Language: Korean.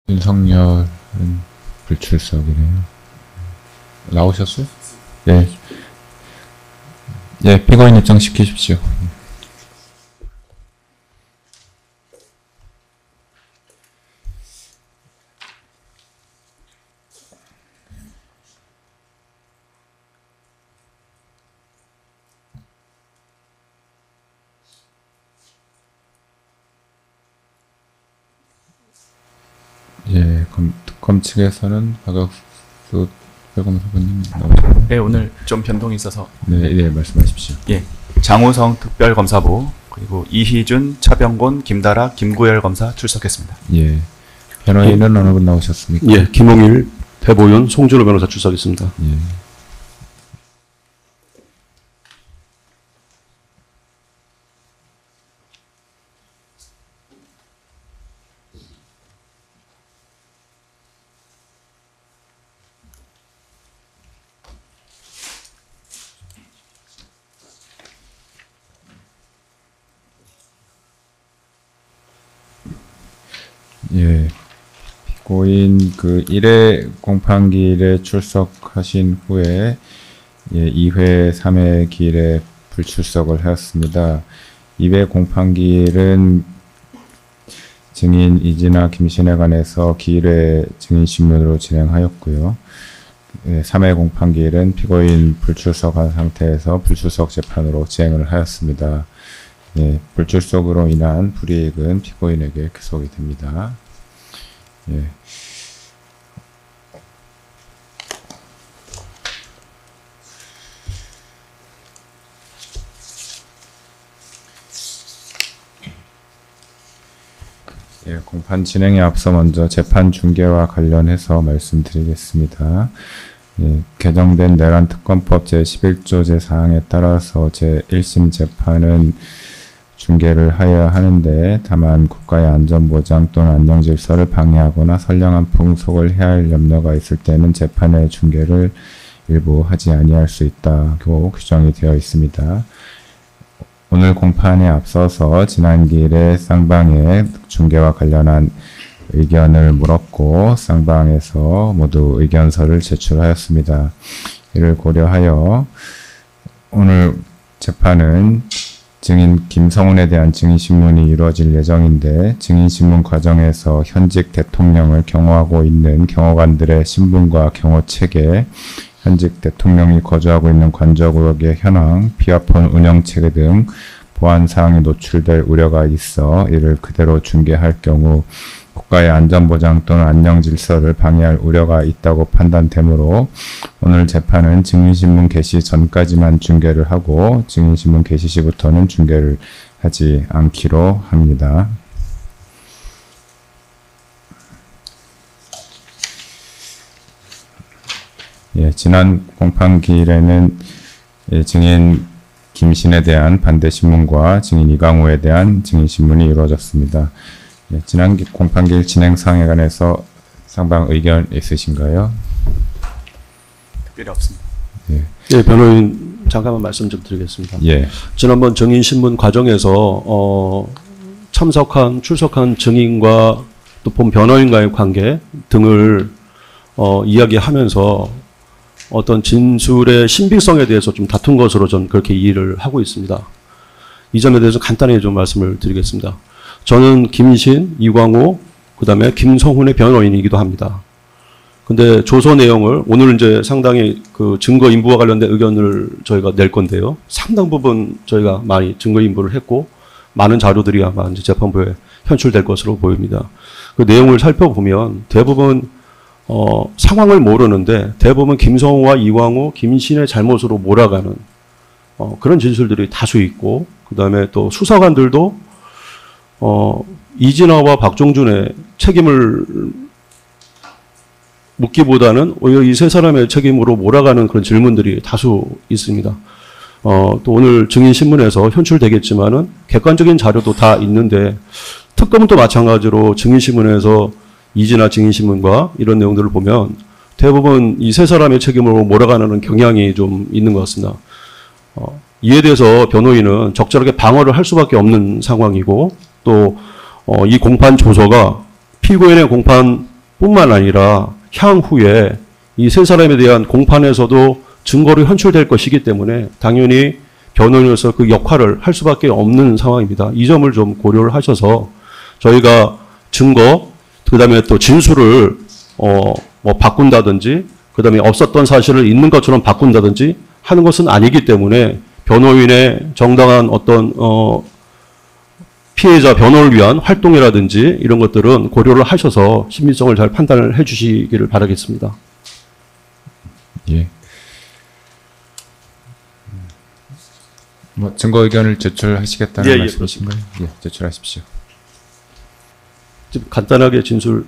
윤석열은 불출석이래요. 나오셨어요? 예. 예, 피고인 입장시키십시오. 예, 특검 측에서는 박학수 특별검사관님 나오셨나요? 네, 오늘 좀 변동이 있어서. 네, 예, 말씀하십시오. 예, 장우성 특별검사부 그리고 이희준, 차병곤, 김다라, 김구열 검사 출석했습니다. 예, 변호인은 어느 분 나오셨습니까? 예, 김홍일, 배보윤, 송준호 변호사 출석했습니다. 예. 예, 피고인 그 1회 공판기일에 출석하신 후에 예, 2회, 3회 기일에 불출석을 하였습니다. 2회 공판기일은 증인 이진아, 김신혜 관해서 기일회 증인신문으로 진행하였고요. 예, 3회 공판기일은 피고인 불출석한 상태에서 불출석 재판으로 진행을 하였습니다. 예, 불출석으로 인한 불이익은 피고인에게 귀속이 됩니다. 예. 예, 공판 진행에 앞서 먼저 재판 중계와 관련해서 말씀드리겠습니다. 예, 개정된 내란특검법 제11조 제4항에 따라서 제1심 재판은 중계를 하여야 하는데 다만 국가의 안전보장 또는 안녕질서를 방해하거나 선량한 풍속을 해할 염려가 있을 때는 재판의 중계를 일부 하지 아니할 수 있다고 규정이 되어 있습니다. 오늘 공판에 앞서서 지난 기일에 쌍방의 중계와 관련한 의견을 물었고 쌍방에서 모두 의견서를 제출하였습니다. 이를 고려하여 오늘 재판은 증인 김성훈에 대한 증인신문이 이루어질 예정인데 증인신문 과정에서 현직 대통령을 경호하고 있는 경호관들의 신분과 경호체계, 현직 대통령이 거주하고 있는 관저구역의 현황, 비화폰 운영체계 등 보안사항이 노출될 우려가 있어 이를 그대로 중계할 경우 국가의 안전보장 또는 안녕질서를 방해할 우려가 있다고 판단되므로 오늘 재판은 증인신문 개시 전까지만 중계를 하고 증인신문 개시 시부터는 중계를 하지 않기로 합니다. 예, 지난 공판기일에는 예, 증인 김신에 대한 반대신문과 증인 이강호에 대한 증인신문이 이루어졌습니다. 예, 지난 공판기일 진행사항에 관해서 상방 의견 있으신가요? 특별히 없습니다. 예. 예, 변호인 잠깐만 말씀 좀 드리겠습니다. 예. 지난번 증인신문 과정에서 출석한 증인과 또 본 변호인과의 관계 등을 이야기하면서 어떤 진술의 신빙성에 대해서 좀 다툰 것으로 전 그렇게 이해를 하고 있습니다. 이 점에 대해서 간단히 좀 말씀을 드리겠습니다. 저는 김신, 이광호, 그 다음에 김성훈의 변호인이기도 합니다. 근데 조서 내용을 오늘 이제 상당히 그 증거 인부와 관련된 의견을 저희가 낼 건데요. 상당 부분 저희가 많이 증거 인부를 했고 많은 자료들이 아마 이제 재판부에 현출될 것으로 보입니다. 그 내용을 살펴보면 대부분 상황을 모르는데 대부분 김성우와 이광호, 김신의 잘못으로 몰아가는 그런 진술들이 다수 있고 그 다음에 또 수사관들도 이진아와 박종준의 책임을 묻기보다는 오히려 이 세 사람의 책임으로 몰아가는 그런 질문들이 다수 있습니다. 또 오늘 증인신문에서 현출되겠지만은 객관적인 자료도 다 있는데 특검은 또 마찬가지로 증인신문에서 이진아 증인신문과 이런 내용들을 보면 대부분 이 세 사람의 책임으로 몰아가는 경향이 좀 있는 것 같습니다. 이에 대해서 변호인은 적절하게 방어를 할 수밖에 없는 상황이고 또 이 공판 조서가 피고인의 공판 뿐만 아니라 향후에 이 세 사람에 대한 공판에서도 증거로 현출될 것이기 때문에 당연히 변호인으로서 그 역할을 할 수밖에 없는 상황입니다. 이 점을 좀 고려를 하셔서 저희가 증거, 그 다음에 또 진술을 뭐 바꾼다든지, 그 다음에 없었던 사실을 있는 것처럼 바꾼다든지 하는 것은 아니기 때문에 변호인의 정당한 어떤 피해자 변호를 위한 활동이라든지 이런 것들은 고려를 하셔서 신빙성을 잘 판단을 해주시기를 바라겠습니다. 예. 뭐 증거 의견을 제출하시겠다는 예, 예, 말씀이신가요? 예, 제출하십시오. 좀 간단하게 진술